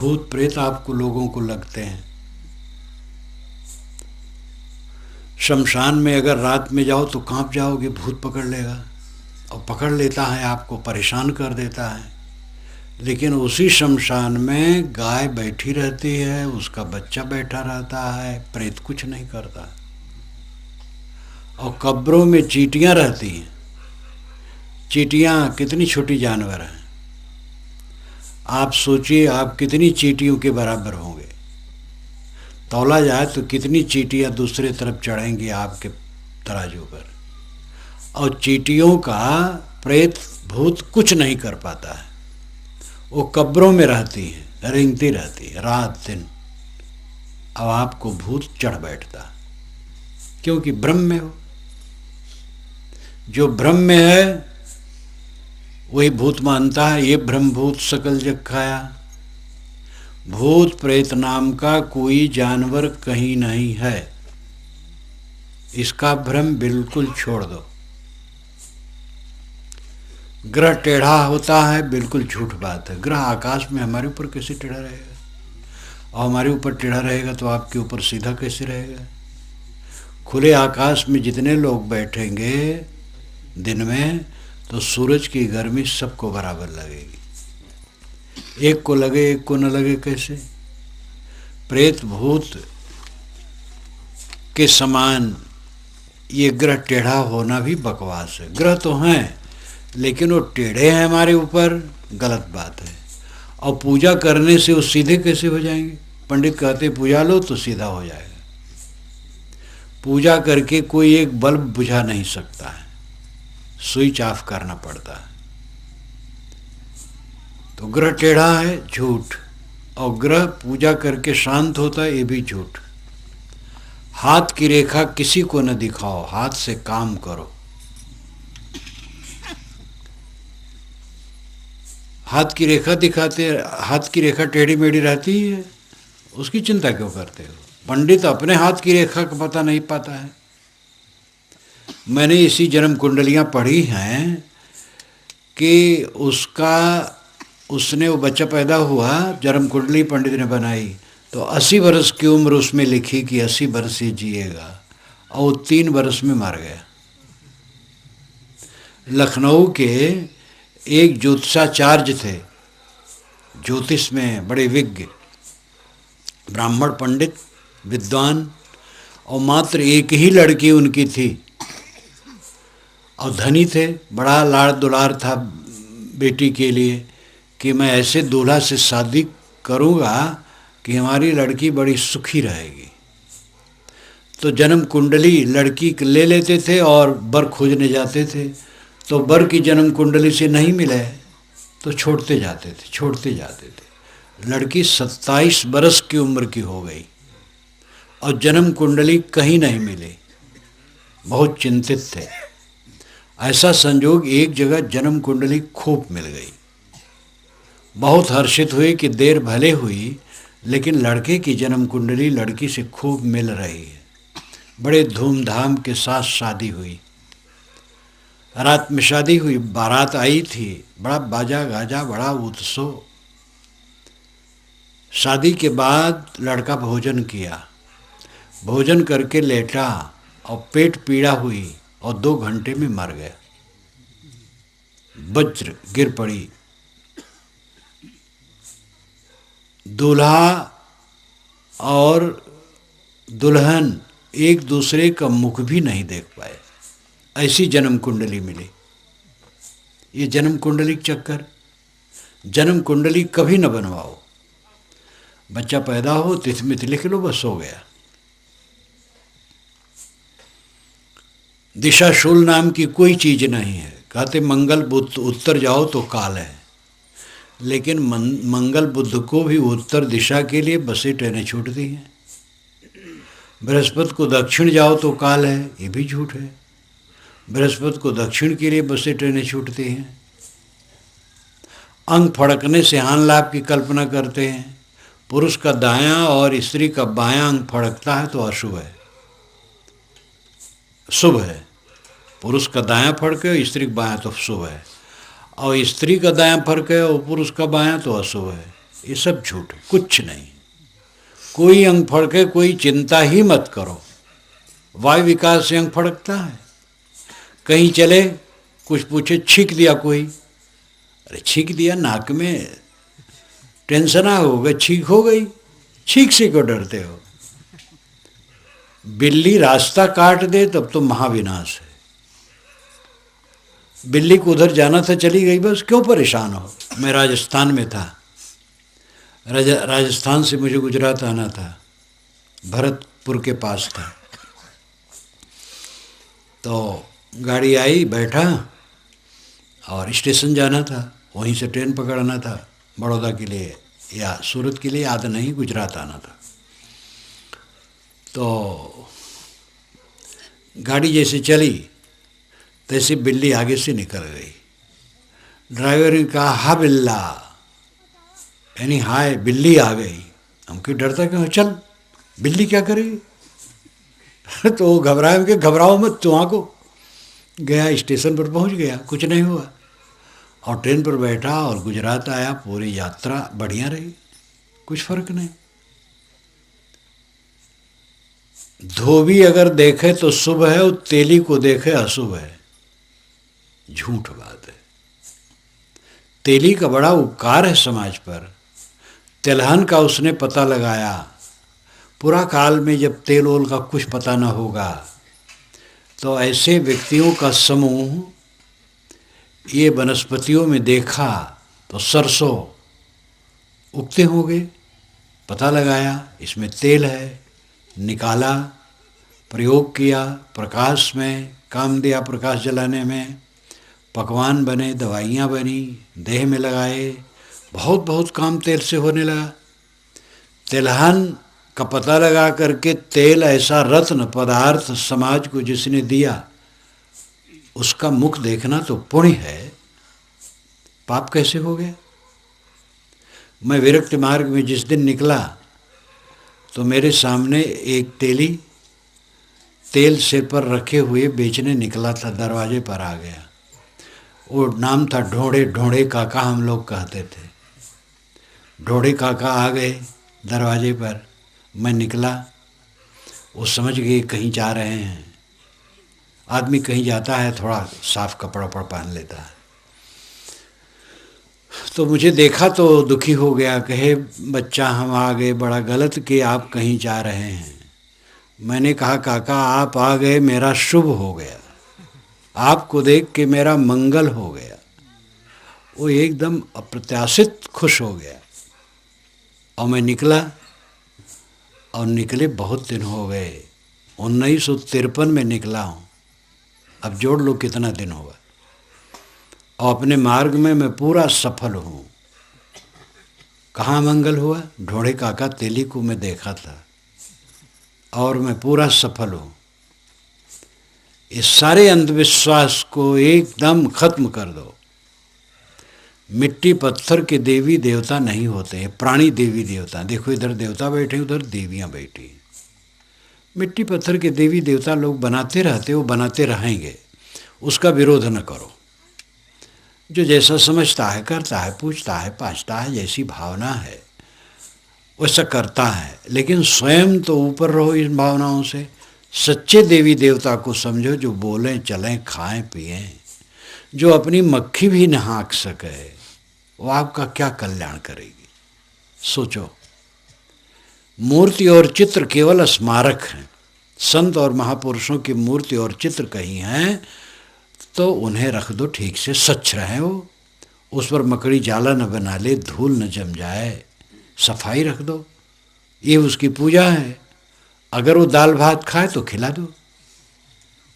भूत प्रेत आपको लोगों को लगते हैं। शमशान में अगर रात में जाओ तो कांप जाओगे, भूत पकड़ लेगा और पकड़ लेता है, आपको परेशान कर देता है। लेकिन उसी शमशान में गाय बैठी रहती है, उसका बच्चा बैठा रहता है, प्रेत कुछ नहीं करता। और कब्रों में चींटियां रहती हैं। चींटियां कितनी छोटी जानवर हैं। आप सोचिए, आप कितनी चींटियों के बराबर होंगे। तौला जाए तो कितनी चींटियां दूसरे तरफ चढ़ेंगी आपके तराजू पर। और चींटियों का प्रेत भूत कुछ नहीं कर पाता है। वो कब्रों में रहती है, रेंगती रहती है रात दिन। अब आपको भूत चढ़ बैठता, क्योंकि भ्रम में हो। जो भ्रम में है वही भूत मानता है। ये भ्रम भूत सकल जग खाया। भूत प्रेत नाम का कोई जानवर कहीं नहीं है। इसका भ्रम बिल्कुल छोड़ दो। ग्रह टेढ़ा होता है, बिल्कुल झूठ बात है। ग्रह आकाश में हमारे ऊपर कैसे टेढ़ा रहेगा? और हमारे ऊपर टेढ़ा रहेगा तो आपके ऊपर सीधा कैसे रहेगा? खुले आकाश में जितने लोग बैठेंगे दिन में, तो सूरज की गर्मी सबको बराबर लगेगी। एक को लगे एक को न लगे, कैसे? प्रेत भूत के समान ये ग्रह टेढ़ा होना भी बकवास है। ग्रह तो हैं, लेकिन वो टेढ़े हैं हमारे ऊपर, गलत बात है। और पूजा करने से वो सीधे कैसे हो जाएंगे? पंडित कहते पूजा लो तो सीधा हो जाएगा। पूजा करके कोई एक बल्ब बुझा नहीं सकता है, स्विच ऑफ करना पड़ता है। तो ग्रह टेढ़ा है, झूठ। और ग्रह पूजा करके शांत होता है, ये भी झूठ। हाथ की रेखा किसी को न दिखाओ, हाथ से काम करो। हाथ की रेखा दिखाते, हाथ की रेखा टेढ़ी मेढ़ी रहती है, उसकी चिंता क्यों करते हो? पंडित अपने हाथ की रेखा का पता नहीं पाता है। मैंने इसी जन्म कुंडलियाँ पढ़ी हैं कि उसने वो बच्चा पैदा हुआ, जन्म कुंडली पंडित ने बनाई, तो 80 वर्ष की उम्र उसमें लिखी कि 80 वर्ष ही जिएगा, और वो 3 वर्ष में मर गया। लखनऊ के एक ज्योतिषाचार्य थे, ज्योतिष में बड़े विज्ञ, ब्राह्मण पंडित विद्वान, और मात्र एक ही लड़की उनकी थी, और धनी थे। बड़ा लाड़ दुलार था बेटी के लिए कि मैं ऐसे दूल्हा से शादी करूँगा कि हमारी लड़की बड़ी सुखी रहेगी। तो जन्म कुंडली लड़की ले लेते थे और वर खोजने जाते थे। तो वर की जन्म कुंडली से नहीं मिले तो छोड़ते जाते थे। लड़की 27 बरस की उम्र की हो गई और जन्म कुंडली कहीं नहीं मिली। बहुत चिंतित थे। ऐसा संजोग एक जगह जन्म कुंडली खूब मिल गई। बहुत हर्षित हुए कि देर भले हुई, लेकिन लड़के की जन्म कुंडली लड़की से खूब मिल रही है। बड़े धूमधाम के साथ शादी हुई। रात में शादी हुई, बारात आई थी, बड़ा बाजा गाजा, बड़ा उत्सव। शादी के बाद लड़का भोजन किया, भोजन करके लेटा और पेट पीड़ा हुई और 2 घंटे में मर गया। वज्र गिर पड़ी। दूल्हा और दुल्हन एक दूसरे का मुख भी नहीं देख पाए। ऐसी जन्म कुंडली मिली। ये जन्म कुंडली चक्कर। जन्म कुंडली कभी न बनवाओ। बच्चा पैदा हो तिथि मिति लिख लो, बस हो गया। दिशाशूल नाम की कोई चीज नहीं है। कहते मंगल बुध उत्तर जाओ तो काल है, लेकिन मंगल बुध को भी उत्तर दिशा के लिए बसें ट्रेनें छूटती हैं। बृहस्पति को दक्षिण जाओ तो काल है, ये भी झूठ है। बृहस्पति को दक्षिण के लिए बसें ट्रेनें छूटती हैं। अंग फड़कने से हानि लाभ की कल्पना करते हैं। पुरुष का दायां और स्त्री का बायां अंग फड़कता है तो अशुभ है, शुभ है। पुरुष का दायां फड़के और स्त्री का बायां तो शुभ है, और स्त्री का दायां फड़के और पुरुष का बायां तो अशुभ है। ये सब झूठ है, कुछ नहीं। कोई अंग फड़के कोई चिंता ही मत करो। वायु विकार से अंग फड़कता है। कहीं चले, कुछ पूछे, छींक दिया कोई, अरे छींक दिया, नाक में टेंशन आ हो गई, छींक हो गई, छींक से क्यों डरते हो? बिल्ली रास्ता काट दे तब तो महाविनाश है। बिल्ली को उधर जाना था, चली गई, बस क्यों परेशान हो? मैं राजस्थान में था, राजस्थान से मुझे गुजरात आना था, भरतपुर के पास था। तो गाड़ी आई, बैठा और स्टेशन जाना था, वहीं से ट्रेन पकड़ना था बड़ौदा के लिए या सूरत के लिए, याद नहीं, गुजरात आना था। तो गाड़ी जैसे चली तैसे बिल्ली आगे से निकल गई। ड्राइवर ने कहा, हा बिल्ला, यानी हाय बिल्ली आ गई। हम क्यों डरता क्यों, चल बिल्ली क्या करेगी? तो घबराए कि घबराओ मत, तू आको। गया, स्टेशन पर पहुंच गया, कुछ नहीं हुआ, और ट्रेन पर बैठा और गुजरात आया। पूरी यात्रा बढ़िया रही, कुछ फर्क नहीं। धोबी अगर देखे तो शुभ है और तेली को देखे अशुभ है, झूठ बात है। तेली का बड़ा उपकार है समाज पर। तिलहन का उसने पता लगाया। पूरा काल में जब तेल ओल का कुछ पता न होगा तो ऐसे व्यक्तियों का समूह ये वनस्पतियों में देखा तो सरसों उगते होंगे, पता लगाया इसमें तेल है, निकाला, प्रयोग किया, प्रकाश में काम दिया, प्रकाश जलाने में, पकवान बने, दवाइयाँ बनी, देह में लगाए, बहुत बहुत काम तेल से होने लगा। तिलहन का पता लगा करके तेल ऐसा रत्न पदार्थ समाज को जिसने दिया, उसका मुख देखना तो पुण्य है, पाप कैसे हो गया? मैं विरक्ति मार्ग में जिस दिन निकला तो मेरे सामने एक तेली तेल सिर पर रखे हुए बेचने निकला था, दरवाजे पर आ गया। वो नाम था ढोड़े, ढोड़े काका हम लोग कहते थे। ढोड़े काका आ गए दरवाजे पर, मैं निकला, वो समझ गए कहीं जा रहे हैं। आदमी कहीं जाता है थोड़ा साफ कपड़ा वपड़ा पहन लेता है। तो मुझे देखा तो दुखी हो गया, कहे बच्चा हम आ गए, बड़ा गलत कि आप कहीं जा रहे हैं। मैंने कहा काका आप आ गए, मेरा शुभ हो गया, आपको देख के मेरा मंगल हो गया। वो एकदम अप्रत्याशित खुश हो गया और मैं निकला, और निकले बहुत दिन हो गए, 1953 में निकला हूँ, अब जोड़ लो कितना दिन होगा। और अपने मार्ग में मैं पूरा सफल हूँ। कहाँ मंगल हुआ? ढोड़े काका तेली को मैं देखा था और मैं पूरा सफल हूँ। इस सारे अंधविश्वास को एकदम खत्म कर दो। मिट्टी पत्थर के देवी देवता नहीं होते हैं, प्राणी देवी देवता। देखो इधर देवता बैठे, उधर देवियाँ बैठी। मिट्टी पत्थर के देवी देवता लोग बनाते रहते, वो बनाते रहेंगे, उसका विरोध न करो। जो जैसा समझता है करता है, पूछता है पाछता है, जैसी भावना है वैसा करता है, लेकिन स्वयं तो ऊपर रहो इन भावनाओं से। सच्चे देवी देवता को समझो, जो बोलें चलें खाएं पिएं, जो अपनी मक्खी भी न हाँक सके, वो आपका क्या कल्याण करेगी? सोचो। मूर्ति और चित्र केवल स्मारक हैं। संत और महापुरुषों की मूर्ति और चित्र कहीं हैं तो उन्हें रख दो ठीक से, स्वच्छ रहें वो, उस पर मकड़ी जाला न बना ले, धूल न जम जाए, सफाई रख दो, ये उसकी पूजा है। अगर वो दाल भात खाए तो खिला दो,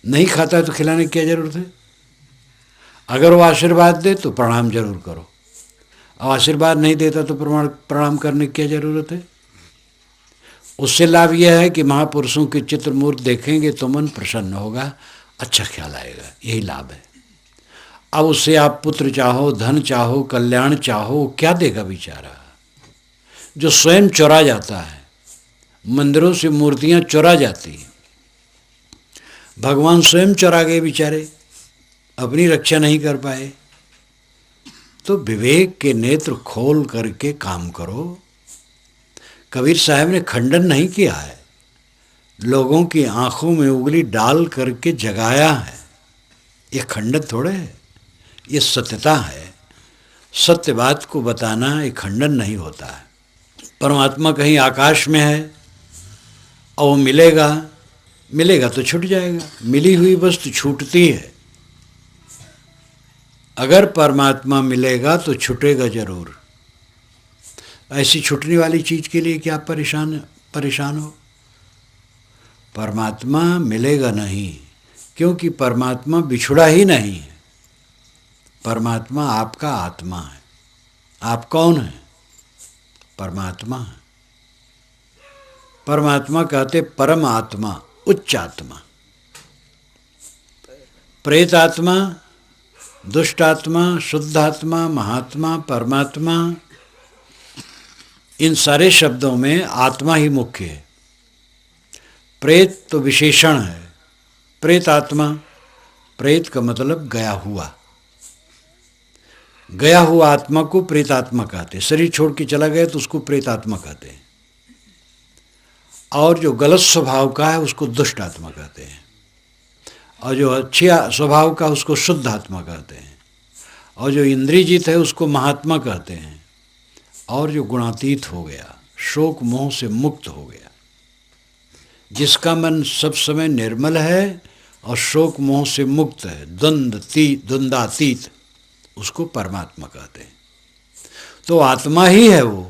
नहीं खाता है तो खिलाने की क्या ज़रूरत है? अगर वो आशीर्वाद दे तो प्रणाम जरूर करो, और आशीर्वाद नहीं देता तो प्रणाम करने की क्या ज़रूरत है? उससे लाभ यह है कि महापुरुषों के चित्र मूर्ति देखेंगे तो मन प्रसन्न होगा, अच्छा ख्याल आएगा, यही लाभ है। अब उससे आप पुत्र चाहो, धन चाहो, कल्याण चाहो, क्या देगा बेचारा? जो स्वयं चुरा जाता है, मंदिरों से मूर्तियां चुरा जाती हैं, भगवान स्वयं चुरा गए बेचारे, अपनी रक्षा नहीं कर पाए। तो विवेक के नेत्र खोल करके काम करो। कबीर साहब ने खंडन नहीं किया है, लोगों की आंखों में उंगली डाल करके जगाया है। ये खंडन थोड़े है, ये सत्यता है। सत्य बात को बताना ये खंडन नहीं होता है। परमात्मा कहीं आकाश में है और वो मिलेगा तो छूट जाएगा। मिली हुई वस्तु छूटती है। अगर परमात्मा मिलेगा तो छूटेगा जरूर। ऐसी छूटने वाली चीज़ के लिए क्या परेशान हो। परमात्मा मिलेगा नहीं, क्योंकि परमात्मा बिछुड़ा ही नहीं है। परमात्मा आपका आत्मा है। आप कौन है? परमात्मा है। परमात्मा कहते परम आत्मा, उच्च आत्मा। प्रेत आत्मा, दुष्ट आत्मा, शुद्ध आत्मा, महात्मा, परमात्मा, इन सारे शब्दों में आत्मा ही मुख्य है। प्रेत तो विशेषण है। प्रेत आत्मा, प्रेत का मतलब गया हुआ। गया हुआ आत्मा को प्रेत आत्मा कहते हैं। शरीर छोड़ के चला गया तो उसको प्रेत आत्मा कहते हैं। और जो गलत स्वभाव का है उसको दुष्ट आत्मा कहते हैं। और जो अच्छे स्वभाव का उसको शुद्ध आत्मा कहते हैं। और जो इंद्रियजित है उसको महात्मा कहते हैं। और जो गुणातीत हो गया, शोक मोह से मुक्त हो गया, जिसका मन सब समय निर्मल है और शोक मोह से मुक्त है, द्वंद्वातीत, उसको परमात्मा कहते हैं। तो आत्मा ही है वो।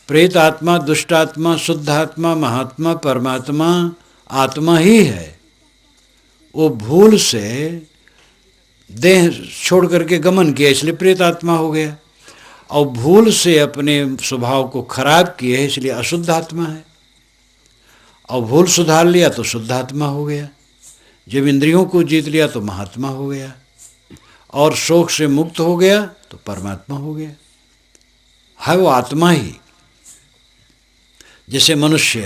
प्रेत आत्मा, दुष्ट आत्मा, शुद्ध आत्मा, महात्मा, परमात्मा आत्मा ही है। वो भूल से देह छोड़ करके गमन किया, इसलिए प्रेत आत्मा हो गया। और भूल से अपने स्वभाव को खराब किए, इसलिए अशुद्ध आत्मा है। और भूल सुधार लिया तो शुद्ध आत्मा हो गया। जब इंद्रियों को जीत लिया तो महात्मा हो गया। और शोक से मुक्त हो गया तो परमात्मा हो गया। है वो आत्मा ही। जैसे मनुष्य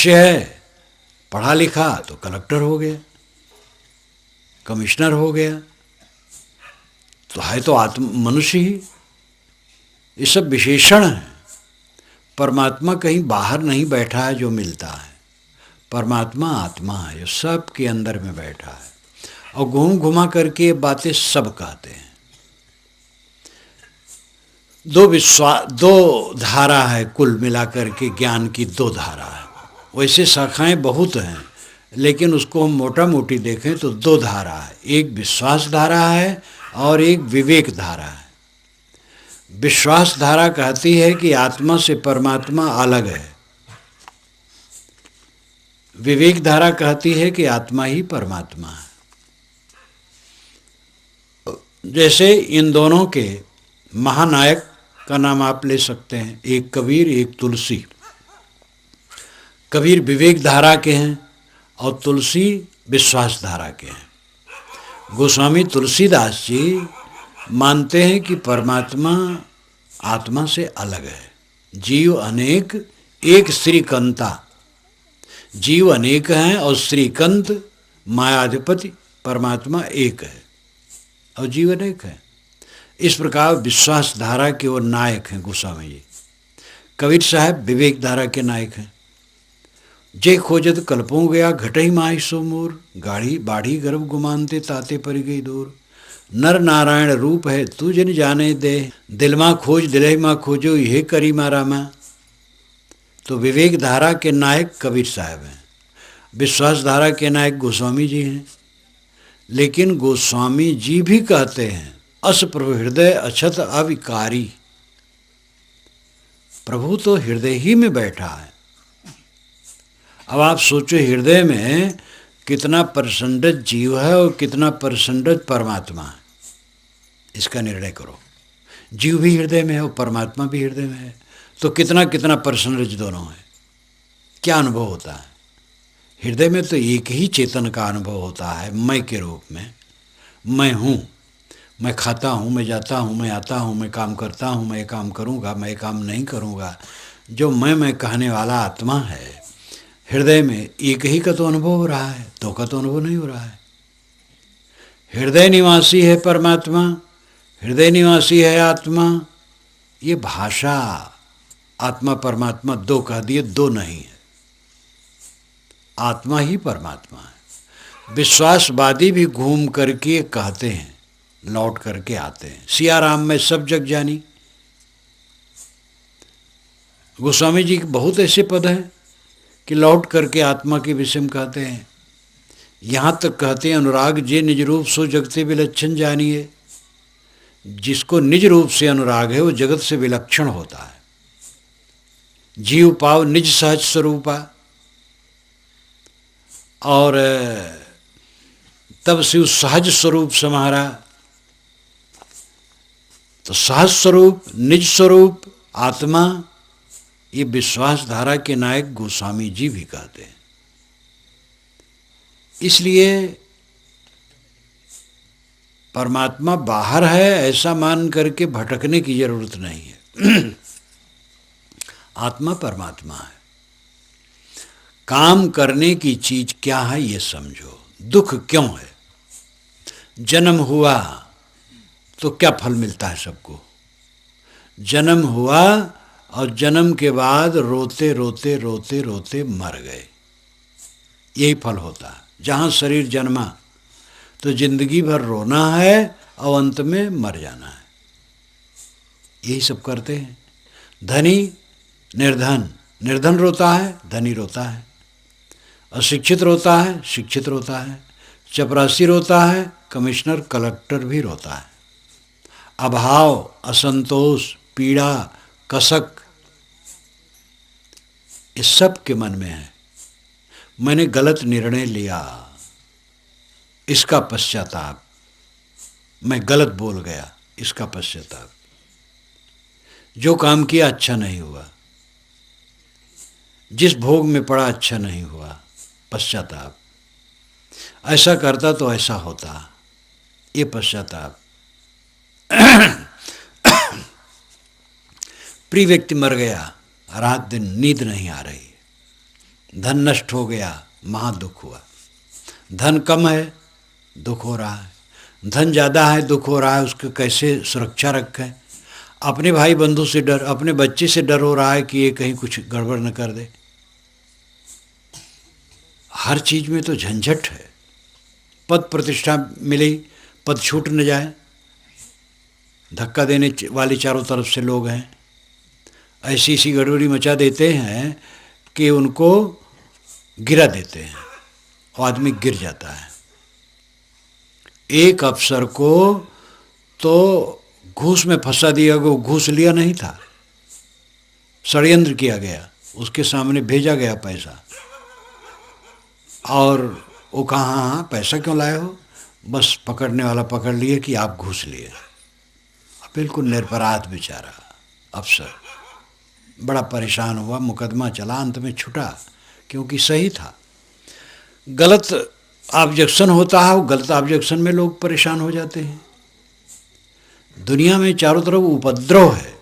है, पढ़ा लिखा तो कलेक्टर हो गया, कमिश्नर हो गया, तो है तो मनुष्य ही। ये सब विशेषण है। परमात्मा कहीं बाहर नहीं बैठा है जो मिलता है। परमात्मा आत्मा है जो सबके अंदर में बैठा है। और घूम घुमा करके ये बातें सब कहते हैं। दो धारा है, कुल मिलाकर के ज्ञान की दो धारा है। वैसे शाखाएं बहुत हैं, लेकिन उसको हम मोटा मोटी देखें तो दो धारा है। एक विश्वास धारा है और एक विवेक धारा है। विश्वास धारा कहती है कि आत्मा से परमात्मा अलग है। विवेक धारा कहती है कि आत्मा ही परमात्मा है। जैसे इन दोनों के महानायक का नाम आप ले सकते हैं, एक कबीर, एक तुलसी। कबीर विवेक धारा के हैं और तुलसी विश्वास धारा के हैं। गोस्वामी तुलसीदास जी मानते हैं कि परमात्मा आत्मा से अलग है। जीव अनेक, एक श्रीकंता। जीव अनेक हैं और श्रीकंत मायाधिपति परमात्मा एक है और जीव अनेक है। इस प्रकार विश्वास धारा के वो नायक हैं गोस्वामी जी। कबीर साहब विवेक धारा के नायक हैं। जे खोजत कल्पों गया, घटई माही सो मोर, गाढ़ी बाढ़ी गर्भ गुमानते ताते पर गई दूर। नर नारायण रूप है तू जिन जाने दे, दिल माँ खोज दिलहि माँ खोजो, ये करी मारा माँ। तो विवेक धारा के नायक कबीर साहब हैं। विश्वास धारा के नायक गोस्वामी जी हैं। लेकिन गोस्वामी जी भी कहते हैं अस प्रभु हृदय अछत अविकारी। प्रभु तो हृदय ही में बैठा है। अब आप सोचो हृदय में कितना परसेंटेज जीव है और कितना परसेंटेज परमात्मा है, इसका निर्णय करो। जीव भी हृदय में है और परमात्मा भी हृदय में है, तो कितना कितना परसेंटेज दोनों है। क्या अनुभव होता है? हृदय में तो एक ही चेतन का अनुभव होता है, मैं के रूप में। मैं हूँ, मैं खाता हूँ, मैं जाता हूँ, मैं आता हूँ, मैं काम करता हूँ, मैं काम करूँगा, मैं काम नहीं करूँगा। जो मैं कहने वाला आत्मा है हृदय में, एक ही का तो अनुभव हो रहा है, दो का तो अनुभव नहीं हो रहा है। हृदय निवासी है परमात्मा, हृदय निवासी है आत्मा, ये भाषा आत्मा परमात्मा दो कह दिए, दो नहीं है, आत्मा ही परमात्मा है। विश्वासवादी भी घूम करके कहते हैं, लौट करके आते हैं, सिया राम में सब जग जानी। गोस्वामी जी के बहुत ऐसे पद हैं कि लौट करके आत्मा के विषय में कहते हैं। यहाँ तक कहते हैं, अनुराग जे निज रूप सो जगते विलक्षण जानिए। जिसको निज रूप से अनुराग है वो जगत से विलक्षण होता है। जीव पाव निज सहज स्वरूपा, और तब से उस सहज स्वरूप समारा। तो सहज स्वरूप, निज स्वरूप, आत्मा, ये विश्वास धारा के नायक गोस्वामी जी भी कहते हैं। इसलिए परमात्मा बाहर है ऐसा मान करके भटकने की जरूरत नहीं है। आत्मा परमात्मा है। काम करने की चीज क्या है ये समझो। दुख क्यों है? जन्म हुआ तो क्या फल मिलता है सबको? जन्म हुआ और जन्म के बाद रोते रोते रोते रोते मर गए, यही फल होता है। जहाँ शरीर जन्मा तो जिंदगी भर रोना है और अंत में मर जाना है, यही सब करते हैं। धनी निर्धन, निर्धन रोता है, धनी रोता है। अशिक्षित रोता है, शिक्षित रोता है। चपरासी रोता है, कमिश्नर कलेक्टर भी रोता है। अभाव, असंतोष, पीड़ा, कसक, इस सब के मन में है। मैंने गलत निर्णय लिया, इसका पश्चाताप। मैं गलत बोल गया, इसका पश्चाताप। जो काम किया अच्छा नहीं हुआ, जिस भोग में पड़ा अच्छा नहीं हुआ, पश्चाताप। ऐसा करता तो ऐसा होता, ये पश्चाताप। प्रिय व्यक्ति मर गया, रात दिन नींद नहीं आ रही, धन नष्ट हो गया, महा दुख हुआ। धन कम है, दुख हो रहा है। धन ज़्यादा है, दुख हो रहा है। उसको कैसे सुरक्षा रखें? अपने भाई बंधु से डर, अपने बच्चे से डर हो रहा है कि ये कहीं कुछ गड़बड़ न कर दे। हर चीज़ में तो झंझट है। पद प्रतिष्ठा मिली, पद छूट न जाए, धक्का देने वाले चारों तरफ से लोग हैं। ऐसी ऐसी गड़बड़ी मचा देते हैं कि उनको गिरा देते हैं और आदमी गिर जाता है। एक अफसर को तो घूस में फंसा दिया गया, घूस लिया नहीं था, षड्यंत्र किया गया, उसके सामने भेजा गया पैसा, और वो कहा हाँ पैसा क्यों लाए हो? बस पकड़ने वाला पकड़ लिए कि आप घूस लिए। बिल्कुल निरपराध बेचारा अफसर, बड़ा परेशान हुआ, मुकदमा चला, अंत में छुटा क्योंकि सही था। गलत ऑब्जेक्शन होता है, वो गलत ऑब्जेक्शन में लोग परेशान हो जाते हैं। दुनिया में चारों तरफ उपद्रव है,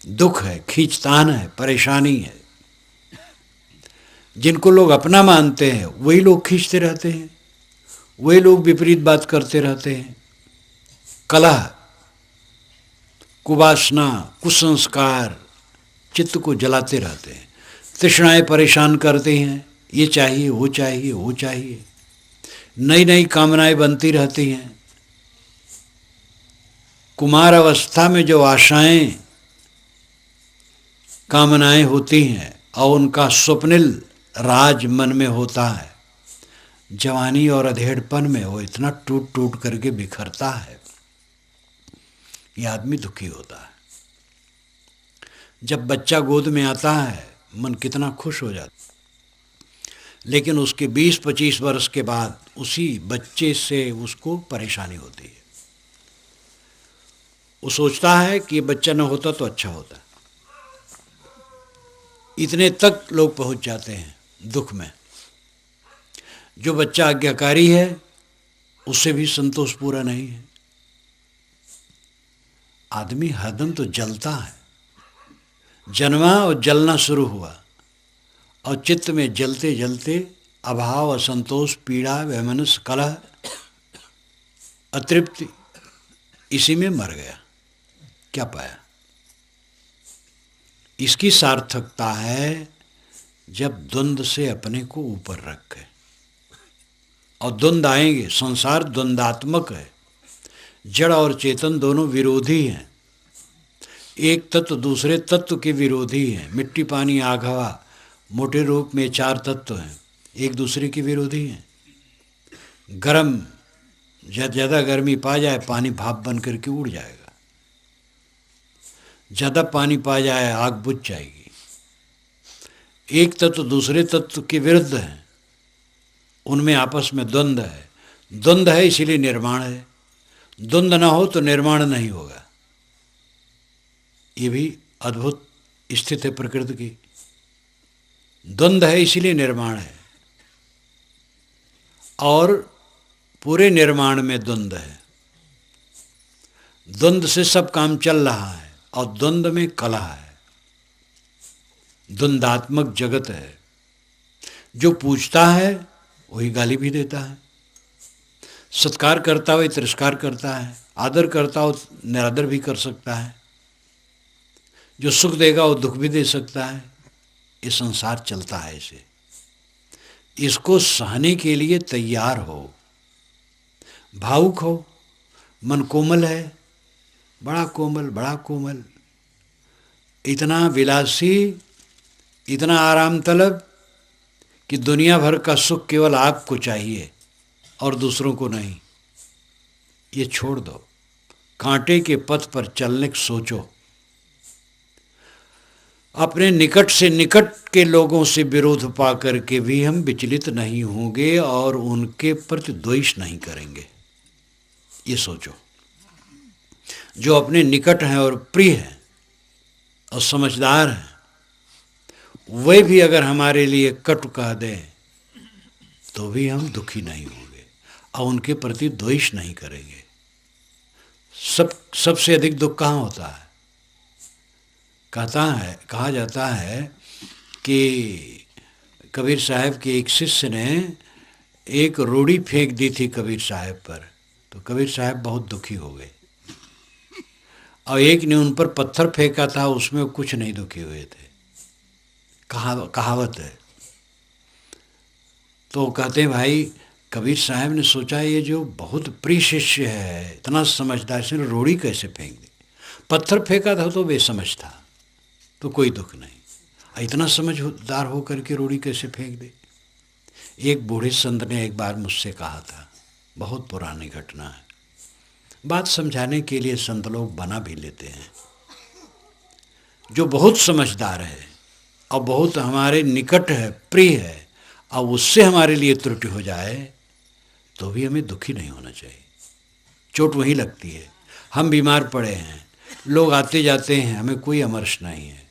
दुख है, खींचतान है, परेशानी है। जिनको लोग अपना मानते हैं वही लोग खींचते रहते हैं, वही लोग विपरीत बात करते रहते हैं। कलह, कुवासना, कुसंस्कार चित्त को जलाते रहते हैं। तृष्णाएं परेशान करते हैं, ये चाहिए, वो चाहिए, वो चाहिए। नई नई कामनाएं बनती रहती हैं। कुमार अवस्था में जो आशाएं, कामनाएं होती हैं और उनका स्वप्निल राज मन में होता है, जवानी और अधेड़पन में वो इतना टूट टूट करके बिखरता है, ये आदमी दुखी होता है। जब बच्चा गोद में आता है मन कितना खुश हो जाता है, लेकिन उसके 20-25 वर्ष के बाद उसी बच्चे से उसको परेशानी होती है। वो सोचता है कि ये बच्चा न होता तो अच्छा होता। इतने तक लोग पहुंच जाते हैं दुख में। जो बच्चा आज्ञाकारी है उससे भी संतोष पूरा नहीं है। आदमी हरदम तो जलता है, जन्मा और जलना शुरू हुआ, और चित्त में जलते जलते अभाव, असंतोष, पीड़ा, वैमनस्य, कलह, अतृप्ति, इसी में मर गया। क्या पाया? इसकी सार्थकता है जब द्वंद्व से अपने को ऊपर रखे। और द्वंद्व आएंगे, संसार द्वंद्वात्मक है, जड़ और चेतन दोनों विरोधी हैं। एक तत्व दूसरे तत्व के विरोधी हैं। मिट्टी पानी आग हवा मोटे रूप में 4 तत्व हैं, एक दूसरे के विरोधी हैं। गर्म ज़्यादा गर्मी पा जाए पानी भाप बन करके उड़ जाएगा, ज़्यादा पानी पा जाए आग बुझ जाएगी। एक तत्व दूसरे तत्व के विरुद्ध है, उनमें आपस में द्वंद्व है। द्वंद्व है इसीलिए निर्माण है, द्वंद्व ना हो तो निर्माण नहीं होगा। ये भी अद्भुत स्थिति है प्रकृति की। द्वंद्व है इसीलिए निर्माण है, और पूरे निर्माण में द्वंद्व है। द्वंद्व से सब काम चल रहा है, और द्वंद्व में कलह है। द्वंद्वात्मक जगत है। जो पूछता है वही गाली भी देता है, सत्कार करता हुआ तिरस्कार करता है, आदर करता हो निरादर भी कर सकता है, जो सुख देगा वो दुख भी दे सकता है। ये संसार चलता है ऐसे। इसको सहने के लिए तैयार हो, भावुक हो, मन कोमल है, बड़ा कोमल बड़ा कोमल, इतना विलासी, इतना आराम तलब कि दुनिया भर का सुख केवल आपको चाहिए और दूसरों को नहीं। ये छोड़ दो, कांटे के पथ पर चलने की सोचो। अपने निकट से निकट के लोगों से विरोध पा करके भी हम विचलित नहीं होंगे और उनके प्रति द्वेष नहीं करेंगे। ये सोचो। जो अपने निकट हैं और प्रिय हैं और समझदार हैं, वे भी अगर हमारे लिए कटु कह दें तो भी हम दुखी नहीं होंगे और उनके प्रति द्वेष नहीं करेंगे। सबसे अधिक दुख कहाँ होता है? कहा जाता है कि कबीर साहब के एक शिष्य ने एक रोड़ी फेंक दी थी कबीर साहब पर, तो कबीर साहब बहुत दुखी हो गए। और एक ने उन पर पत्थर फेंका था, उसमें कुछ नहीं दुखी हुए थे। कहावत है। तो कहते हैं भाई कबीर साहब ने सोचा ये जो बहुत प्रिय शिष्य है, इतना समझदार, इसने रोड़ी कैसे फेंक दी? पत्थर फेंका था तो बेसमझ था, तो कोई दुख नहीं। इतना समझदार हो करके रोड़ी कैसे फेंक दे? एक बूढ़े संत ने एक बार मुझसे कहा था, बहुत पुरानी घटना है, बात समझाने के लिए संत लोग बना भी लेते हैं। जो बहुत समझदार है और बहुत हमारे निकट है, प्रिय है, और उससे हमारे लिए त्रुटि हो जाए तो भी हमें दुखी नहीं होना चाहिए। चोट वहीं लगती है। हम बीमार पड़े हैं, लोग आते जाते हैं, हमें कोई अमर्ष नहीं है।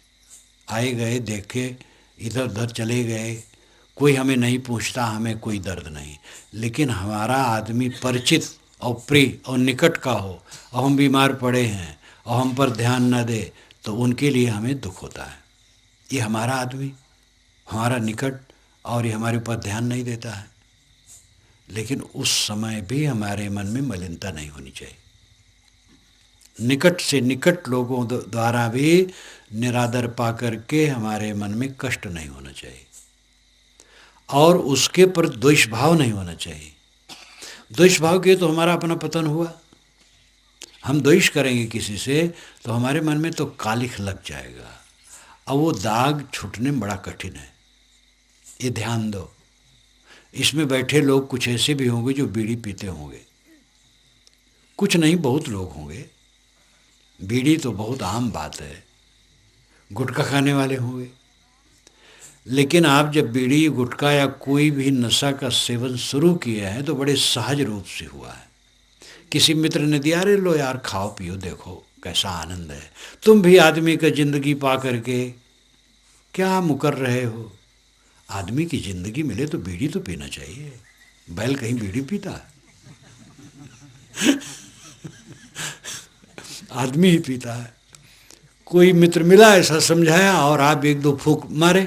आए गए, देखे, इधर उधर चले गए, कोई हमें नहीं पूछता, हमें कोई दर्द नहीं। लेकिन हमारा आदमी परिचित और प्रिय और निकट का हो और हम बीमार पड़े हैं और हम पर ध्यान न दे तो उनके लिए हमें दुख होता है। ये हमारा आदमी, हमारा निकट, और ये हमारे ऊपर ध्यान नहीं देता है। लेकिन उस समय भी हमारे मन में मलिनता नहीं होनी चाहिए। निकट से निकट लोगों द्वारा भी निरादर पा करके हमारे मन में कष्ट नहीं होना चाहिए और उसके पर द्वेष भाव नहीं होना चाहिए। द्वेष भाव के तो हमारा अपना पतन हुआ। हम द्वेष करेंगे किसी से तो हमारे मन में तो कालिख लग जाएगा और वो दाग छूटने में बड़ा कठिन है। ये ध्यान दो। इसमें बैठे लोग कुछ ऐसे भी होंगे जो बीड़ी पीते होंगे, कुछ नहीं बहुत लोग होंगे। बीड़ी तो बहुत आम बात है, गुटखा खाने वाले होंगे। लेकिन आप जब बीड़ी गुटखा या कोई भी नशा का सेवन शुरू किया है तो बड़े सहज रूप से हुआ है। किसी मित्र ने दिया, अरे लो यार खाओ पियो, देखो कैसा आनंद है। तुम भी आदमी का जिंदगी पा करके क्या मुकर रहे हो? आदमी की जिंदगी मिले तो बीड़ी तो पीना चाहिए। बैल कहीं बीड़ी पीता है? आदमी ही पीता है। कोई मित्र मिला, ऐसा समझाया और आप एक दो फूंक मारे,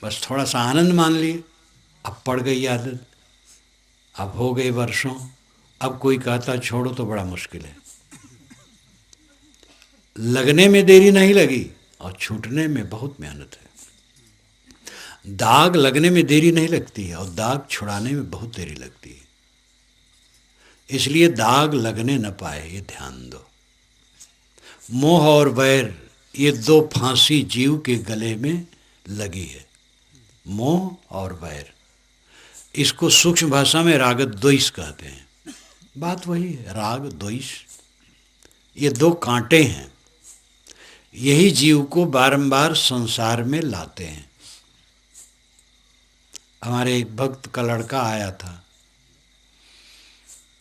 बस थोड़ा सा आनंद मान लिए। अब पड़ गई आदत, अब हो गए वर्षों, अब कोई कहता छोड़ो तो बड़ा मुश्किल है। लगने में देरी नहीं लगी और छूटने में बहुत मेहनत है। दाग लगने में देरी नहीं लगती है और दाग छुड़ाने में बहुत देरी लगती है। इसलिए दाग लगने न पाए ये ध्यान दो। मोह और वैर ये दो फांसी जीव के गले में लगी है। मोह और वैर, इसको सूक्ष्म भाषा में राग द्वेष कहते हैं। बात वही है, राग द्वेष ये दो कांटे हैं, यही जीव को बारंबार संसार में लाते हैं। हमारे एक भक्त का लड़का आया था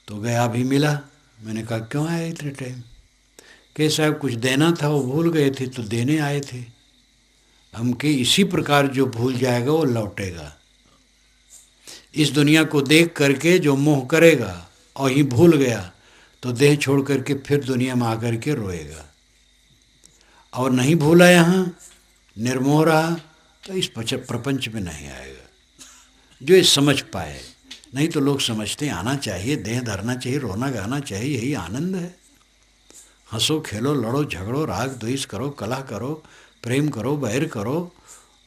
तो गया भी मिला। मैंने कहा क्यों आया इतने टाइम? कि साहब कुछ देना था, वो भूल गए थे तो देने आए थे। हमके इसी प्रकार जो भूल जाएगा वो लौटेगा। इस दुनिया को देख करके जो मोह करेगा और ही भूल गया तो देह छोड़ करके फिर दुनिया में आकर के रोएगा। और नहीं भूला यहाँ, निर्मोह रहा तो इस प्रपंच में नहीं आएगा। जो ये समझ पाए, नहीं तो लोग समझते आना चाहिए, देह धरना चाहिए, रोना गाना चाहिए, यही आनंद है। हंसो खेलो, लड़ो झगड़ो, राग द्वेष करो, कलह करो, प्रेम करो, बैर करो,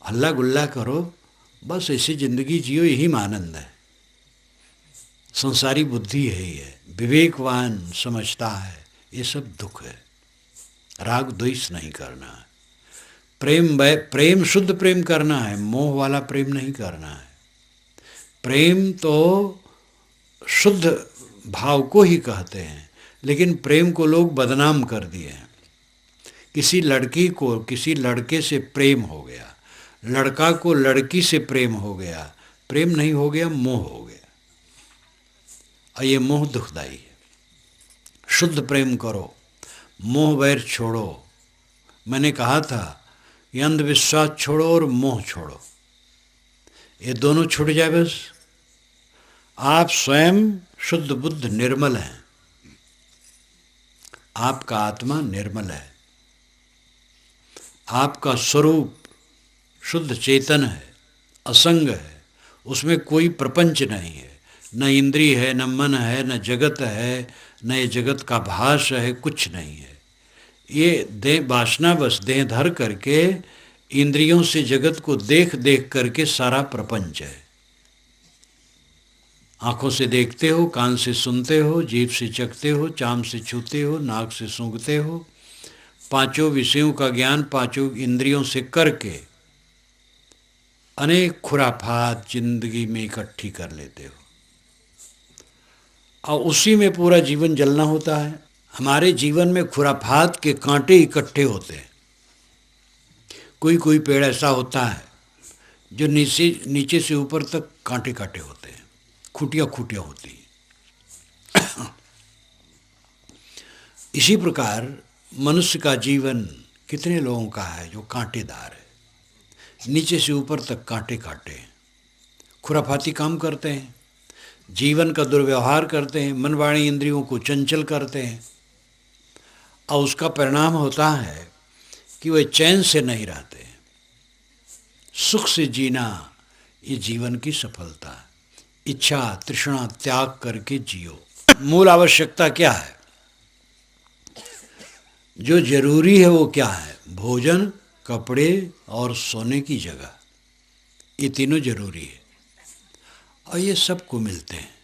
हल्ला गुल्ला करो, बस ऐसी ज़िंदगी जियो, यही में आनंद है। संसारी बुद्धि यही है। विवेकवान समझता है ये सब दुख है। राग द्वेष नहीं करना है, प्रेम शुद्ध प्रेम करना है, मोह वाला प्रेम नहीं करना है। प्रेम तो शुद्ध भाव को ही कहते हैं, लेकिन प्रेम को लोग बदनाम कर दिए हैं। किसी लड़की को किसी लड़के से प्रेम हो गया, लड़का को लड़की से प्रेम हो गया, प्रेम नहीं हो गया, मोह हो गया। और ये मोह दुखदाई है। शुद्ध प्रेम करो, मोह वैर छोड़ो। मैंने कहा था ये अंधविश्वास छोड़ो और मोह छोड़ो, ये दोनों छूट जाए बस। आप स्वयं शुद्ध बुद्ध निर्मल हैं, आपका आत्मा निर्मल है, आपका स्वरूप शुद्ध चेतन है, असंग है, उसमें कोई प्रपंच नहीं है, न इंद्रिय है, न मन है, न जगत है, न ये जगत का भास है, कुछ नहीं है। ये देह वासना बस देह धर करके इंद्रियों से जगत को देख देख करके सारा प्रपंच है। आँखों से देखते हो, कान से सुनते हो, जीभ से चखते हो, चाम से छूते हो, नाक से सूंघते हो, पांचों विषयों का ज्ञान पांचों इंद्रियों से करके अनेक खुराफात जिंदगी में इकट्ठी कर लेते हो और उसी में पूरा जीवन जलना होता है। हमारे जीवन में खुराफात के कांटे इकट्ठे होते हैं। कोई कोई पेड़ ऐसा होता है जो नीचे से ऊपर तक कांटे कांटे होते हैं, खूंटियाँ खूंटियाँ होती हैं। इसी प्रकार मनुष्य का जीवन कितने लोगों का है जो कांटेदार है, नीचे से ऊपर तक कांटे कांटे, खुराफाती काम करते हैं, जीवन का दुर्व्यवहार करते हैं, मन वाणी इंद्रियों को चंचल करते हैं और उसका परिणाम होता है कि वे चैन से नहीं रहते। सुख से जीना ये जीवन की सफलता है। इच्छा तृष्णा त्याग करके जियो। मूल आवश्यकता क्या है? जो जरूरी है वो क्या है? भोजन, कपड़े और सोने की जगह, ये तीनों जरूरी है और ये सबको मिलते हैं।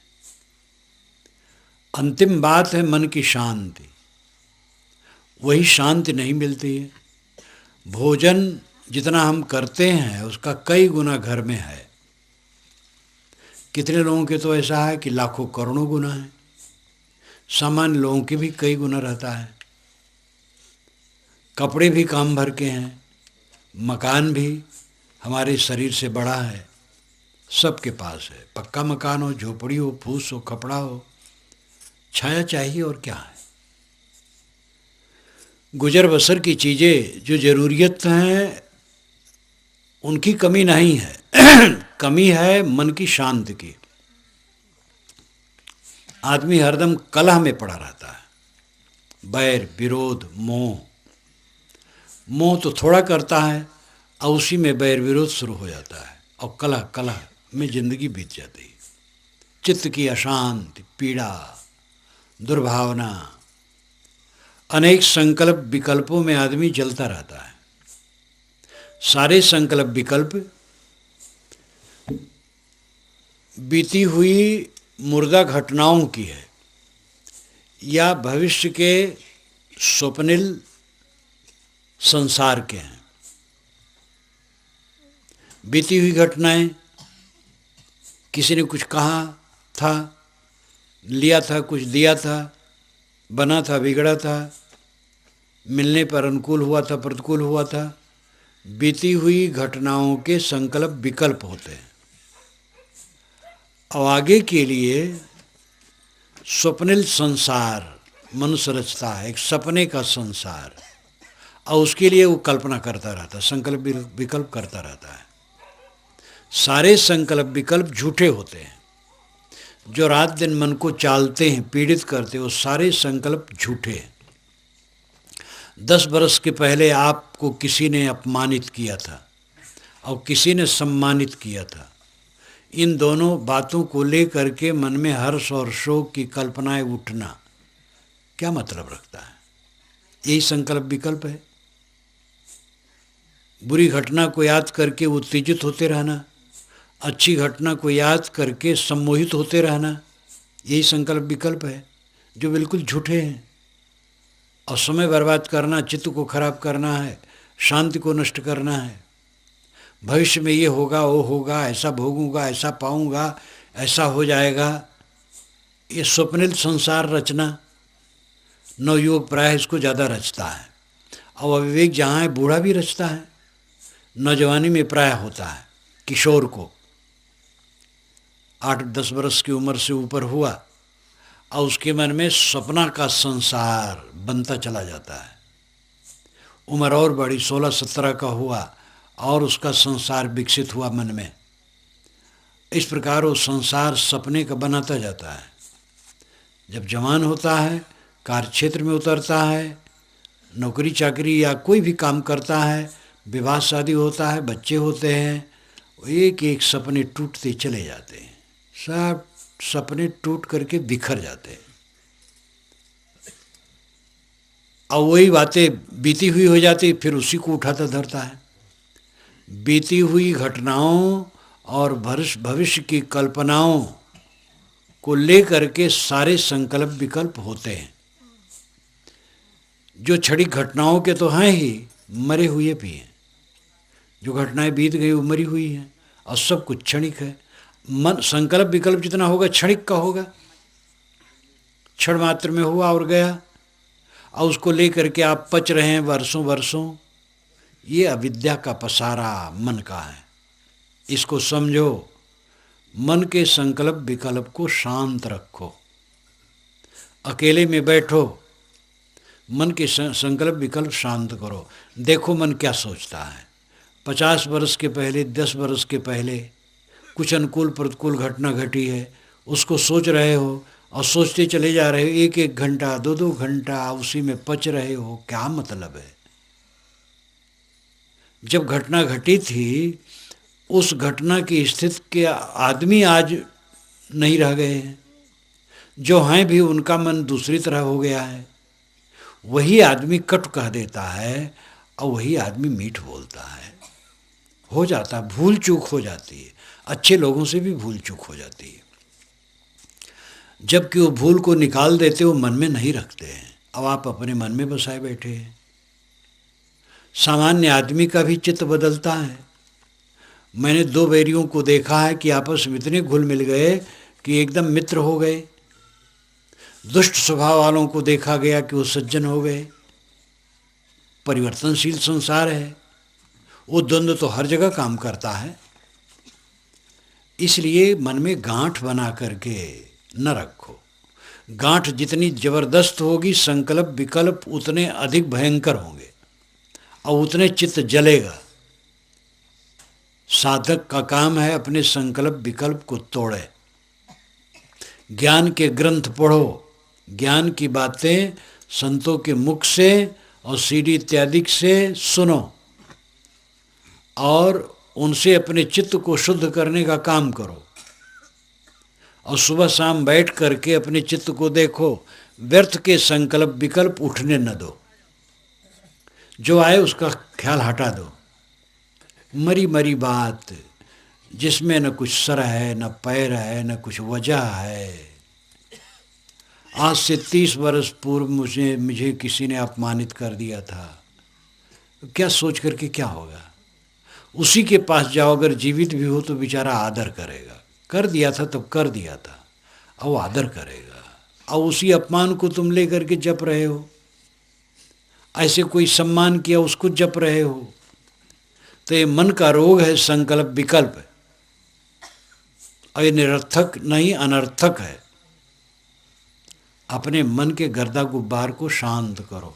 अंतिम बात है मन की शांति, वही शांति नहीं मिलती है। भोजन जितना हम करते हैं उसका कई गुना घर में है। कितने लोगों के तो ऐसा है कि लाखों करोड़ों गुना है, सामान्य लोगों के भी कई गुना रहता है। कपड़े भी काम भर के हैं, मकान भी हमारे शरीर से बड़ा है, सबके पास है। पक्का मकान हो, झोपड़ी हो, फूस हो, कपड़ा हो, छाया चाहिए और क्या है। गुजर बसर की चीज़ें जो ज़रूरियत हैं उनकी कमी नहीं है। कमी है मन की शांति की। आदमी हरदम कलह में पड़ा रहता है, बैर विरोध मोह। मोह तो थोड़ा करता है और उसी में बैर विरोध शुरू हो जाता है और कलह कलह में जिंदगी बीत जाती है। चित्त की अशांति, पीड़ा, दुर्भावना, अनेक संकल्प विकल्पों में आदमी जलता रहता है। सारे संकल्प विकल्प बीती हुई मुर्दा घटनाओं की है या भविष्य के स्वप्निल संसार के हैं। बीती हुई घटनाएं, किसी ने कुछ कहा था, लिया था, कुछ दिया था, बना था, बिगड़ा था, मिलने पर अनुकूल हुआ था, प्रतिकूल हुआ था। बीती हुई घटनाओं के संकल्प विकल्प होते हैं। और आगे के लिए स्वप्निल संसार मनुष्य रचता है, एक सपने का संसार, और उसके लिए वो कल्पना करता रहता है, संकल्प विकल्प करता रहता है। सारे संकल्प विकल्प झूठे होते हैं। जो रात दिन मन को चालते हैं, पीड़ित करते हैं, वो सारे संकल्प झूठे हैं। 10 बरस के पहले आपको किसी ने अपमानित किया था और किसी ने सम्मानित किया था। इन दोनों बातों को लेकर के मन में हर्ष और शोक की कल्पनाएं उठना क्या मतलब रखता है? यही संकल्प विकल्प है। बुरी घटना को याद करके उत्तेजित होते रहना, अच्छी घटना को याद करके सम्मोहित होते रहना, यही संकल्प विकल्प है, जो बिल्कुल झूठे हैं। और समय बर्बाद करना, चित्त को खराब करना है, शांति को नष्ट करना है। भविष्य में ये होगा, वो होगा, ऐसा भोगूंगा, ऐसा पाऊंगा, ऐसा हो जाएगा, ये स्वप्निल संसार रचना नवयुवक प्राय इसको ज़्यादा रचता है। और अविवेक जहाँ है बूढ़ा भी रचता है। नौजवानी में प्राय होता है, किशोर को 8-10 बरस की उम्र से ऊपर हुआ और उसके मन में सपना का संसार बनता चला जाता है। उम्र और बड़ी 16-17 का हुआ और उसका संसार विकसित हुआ मन में। इस प्रकार वो संसार सपने का बनाता जाता है। जब जवान होता है, कार्य क्षेत्र में उतरता है, नौकरी चाकरी या कोई भी काम करता है, विवाह शादी होता है, बच्चे होते हैं, एक एक सपने टूटते चले जाते हैं। सब सपने टूट करके बिखर जाते हैं। और वही बातें बीती हुई हो जाती, फिर उसी को उठाता धरता है। बीती हुई घटनाओं और भविष्य की कल्पनाओं को लेकर के सारे संकल्प विकल्प होते हैं। जो क्षणिक घटनाओं के तो हैं ही, मरे हुए भी हैं। जो घटनाएं बीत गई वो मरी हुई हैं और सब कुछ क्षणिक है। मन संकल्प विकल्प जितना होगा क्षणिक का होगा, क्षण मात्र में हुआ और गया, और उसको लेकर के आप पच रहे हैं वर्षों वर्षों। ये अविद्या का पसारा मन का है। इसको समझो। मन के संकल्प विकल्प को शांत रखो। अकेले में बैठो, मन के संकल्प विकल्प शांत करो। देखो मन क्या सोचता है। 50 वर्ष के पहले, 10 वर्ष के पहले कुछ अनुकूल प्रतिकूल घटना घटी है, उसको सोच रहे हो और सोचते चले जा रहे हो। 1-1 घंटा, 2-2 घंटा उसी में पच रहे हो। क्या मतलब है? जब घटना घटी थी, उस घटना की स्थिति के आदमी आज नहीं रह गए हैं। जो हैं भी उनका मन दूसरी तरह हो गया है। वही आदमी कट कह देता है और वही आदमी मीठ बोलता है। हो जाता, भूल चूक हो जाती है। अच्छे लोगों से भी भूल चूक हो जाती है। जबकि वो भूल को निकाल देते, वो मन में नहीं रखते हैं। अब आप अपने मन में बसाए बैठे हैं। सामान्य आदमी का भी चित्त बदलता है। मैंने 2 बैरियों को देखा है कि आपस में इतने घुल मिल गए कि एकदम मित्र हो गए। दुष्ट स्वभाव वालों को देखा गया कि वो सज्जन हो गए। परिवर्तनशील संसार है। वो द्वंद्व तो हर जगह काम करता है। इसलिए मन में गांठ बना करके न रखो। गांठ जितनी जबरदस्त होगी, संकल्प विकल्प उतने अधिक भयंकर होंगे और उतने चित्त जलेगा। साधक का काम है अपने संकल्प विकल्प को तोड़े। ज्ञान के ग्रंथ पढ़ो, ज्ञान की बातें संतों के मुख से और सीडी इत्यादि से सुनो और उनसे अपने चित्त को शुद्ध करने का काम करो। और सुबह शाम बैठ करके अपने चित्त को देखो। व्यर्थ के संकल्प विकल्प उठने न दो, जो आए उसका ख्याल हटा दो। मरी मरी बात जिसमें न कुछ सर है, न पैर है, न कुछ वजह है। आज से 30 वर्ष पूर्व मुझे किसी ने अपमानित कर दिया था, तो क्या सोच करके क्या होगा? उसी के पास जाओ, अगर जीवित भी हो तो बेचारा आदर करेगा। कर दिया था तब कर दिया था, अब वो आदर करेगा। अब उसी अपमान को तुम लेकर के जप रहे हो, ऐसे कोई सम्मान किया उसको जप रहे हो। तो ये मन का रोग है, संकल्प विकल्प, और ये निरर्थक नहीं अनर्थक है। अपने मन के गर्दा गुब्बार को शांत करो।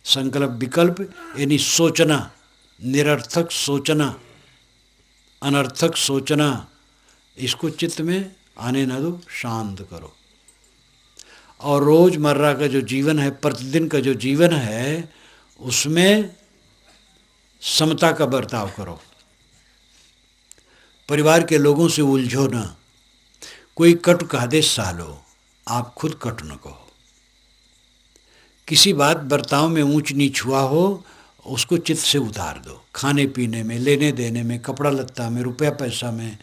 संकल्प विकल्प यानी सोचना, निरर्थक सोचना, अनर्थक सोचना, इसको चित्त में आने न दो, शांत करो। और रोज़मर्रा का जो जीवन है, प्रतिदिन का जो जीवन है, उसमें समता का बर्ताव करो। परिवार के लोगों से उलझो ना। कोई कटु कह दे सालो, आप खुद कटु न कहो। किसी बात बर्ताव में ऊंच नीच हुआ हो, उसको चित्त से उतार दो। खाने पीने में, लेने देने में, कपड़ा लत्ता में, रुपया पैसा में,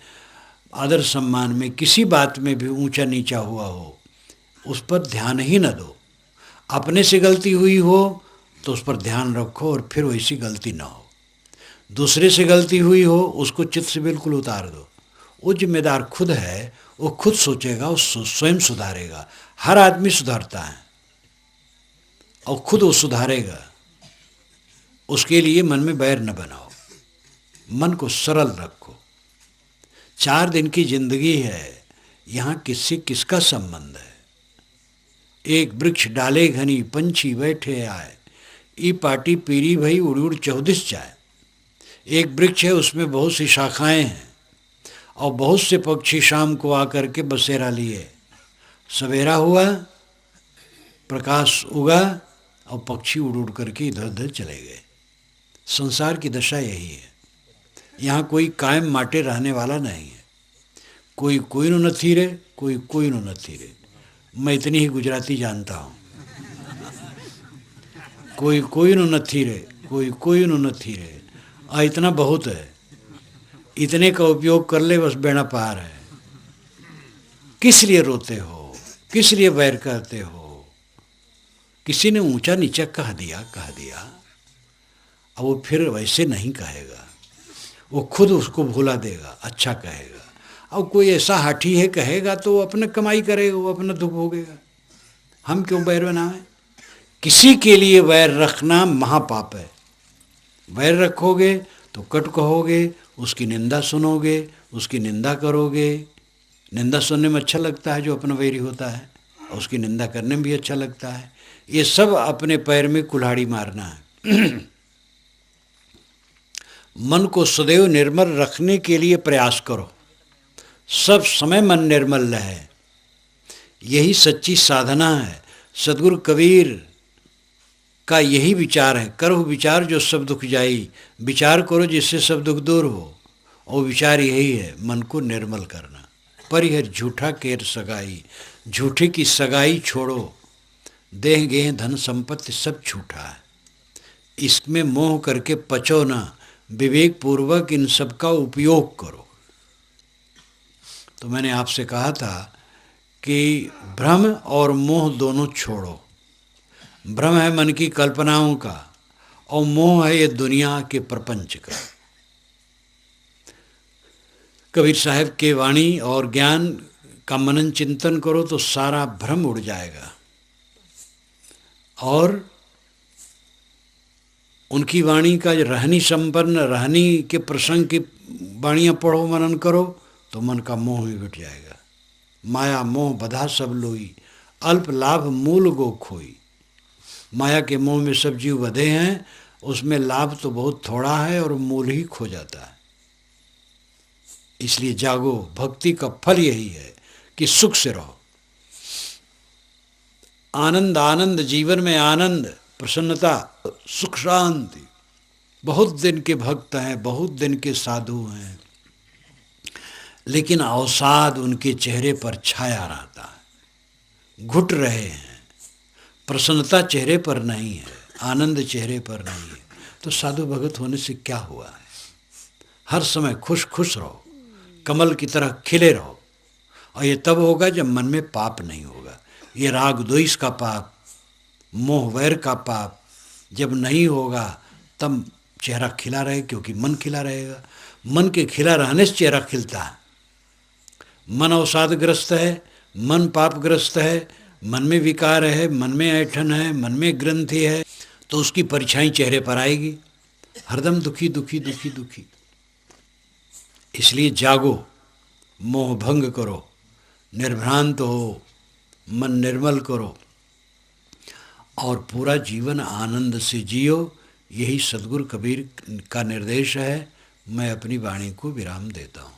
आदर सम्मान में, किसी बात में भी ऊंचा नीचा हुआ हो, उस पर ध्यान ही न दो। अपने से गलती हुई हो तो उस पर ध्यान रखो और फिर वैसी गलती ना हो। दूसरे से गलती हुई हो, उसको चित्त से बिल्कुल उतार दो। वो जिम्मेदार खुद है, वो खुद सोचेगा, वो स्वयं सुधारेगा। हर आदमी सुधारता है और खुद वो सुधारेगा। उसके लिए मन में बैर न बनाओ, मन को सरल रखो। 4 दिन की जिंदगी है, यहाँ किससे किसका संबंध है? एक वृक्ष डाले घनी, पंछी बैठे आए, ई पाटी पीरी भई उड़ उड़ 14 जाए। एक वृक्ष है, उसमें बहुत सी शाखाएं हैं और बहुत से पक्षी शाम को आकर के बसेरा लिए। सवेरा हुआ, प्रकाश उगा और पक्षी उड़ उड़ करके इधर उधर चले गए। संसार की दशा यही है। यहाँ कोई कायम माटे रहने वाला नहीं है। कोई कोई नो नथी रे, कोई कोई नो नथी रे। मैं इतनी ही गुजराती जानता हूँ। कोई कोई नो नथी रे, कोई कोई नो नथी रे। इतना बहुत है, इतने का उपयोग कर ले बस बेड़ा पार है। किस लिए रोते हो, किस लिए वैर करते हो? किसी ने ऊंचा नीचा कह दिया, अब वो फिर वैसे नहीं कहेगा, वो खुद उसको भुला देगा, अच्छा कहेगा। अब कोई ऐसा हाठी है कहेगा तो वो अपना कमाई करेगा, वो अपना दुख भोगेगा। हम क्यों वैर बनाएं? किसी के लिए वैर रखना महापाप है। वैर रखोगे तो कटु कहोगे, उसकी निंदा सुनोगे, उसकी निंदा करोगे। निंदा सुनने में अच्छा लगता है जो अपना वैरी होता है, और उसकी निंदा करने में भी अच्छा लगता है। ये सब अपने पैर में कुल्हाड़ी मारना है। मन को सदैव निर्मल रखने के लिए प्रयास करो। सब समय मन निर्मल रहे, यही सच्ची साधना है। सद्गुरु कबीर का यही विचार है, करो विचार जो सब दुख जाई। विचार करो जिससे सब दुख दूर हो, और विचार यही है, मन को निर्मल करना। परिहर झूठा केर सगाई, झूठे की सगाई छोड़ो। देह गेह धन संपत्ति सब झूठा है, इसमें मोह करके पचो ना। विवेक पूर्वक इन सब का उपयोग करो। तो मैंने आपसे कहा था कि भ्रम और मोह दोनों छोड़ो। भ्रम है मन की कल्पनाओं का, और मोह है ये दुनिया के प्रपंच का। कबीर साहब के वाणी और ज्ञान का मनन चिंतन करो तो सारा भ्रम उड़ जाएगा। और उनकी वाणी का रहनी संपन्न, रहनी के प्रसंग की वाणियाँ पढ़ो, मनन करो तो मन का मोह भी मिट जाएगा। माया मोह बधा सब लोई, अल्प लाभ मूल गो खोई। माया के मोह में सब जीव बधे हैं, उसमें लाभ तो बहुत थोड़ा है और मूल ही खो जाता है। इसलिए जागो, भक्ति का फल यही है कि सुख से रहो। आनंद आनंद, जीवन में आनंद, प्रसन्नता, सुख शांति। बहुत दिन के भक्त हैं, बहुत दिन के साधु हैं, लेकिन अवसाद उनके चेहरे पर छाया रहता है। घुट रहे हैं, प्रसन्नता चेहरे पर नहीं है, आनंद चेहरे पर नहीं है, तो साधु भगत होने से क्या हुआ है? हर समय खुश खुश रहो, कमल की तरह खिले रहो। और ये तब होगा जब मन में पाप नहीं होगा। ये राग द्वेष का पाप, मोह वैर का पाप जब नहीं होगा, तब चेहरा खिला रहे, क्योंकि मन खिला रहेगा। मन के खिला रहने से चेहरा खिलता है। मन अवसादग्रस्त है, मन पापग्रस्त है, मन में विकार है, मन में ऐठन है, मन में ग्रंथि है, तो उसकी परछाई चेहरे पर आएगी। हरदम दुखी दुखी दुखी दुखी। इसलिए जागो, मोह भंग करो, निर्भ्रांत हो, मन निर्मल करो और पूरा जीवन आनंद से जियो। यही सद्गुरु कबीर का निर्देश है। मैं अपनी वाणी को विराम देता हूँ।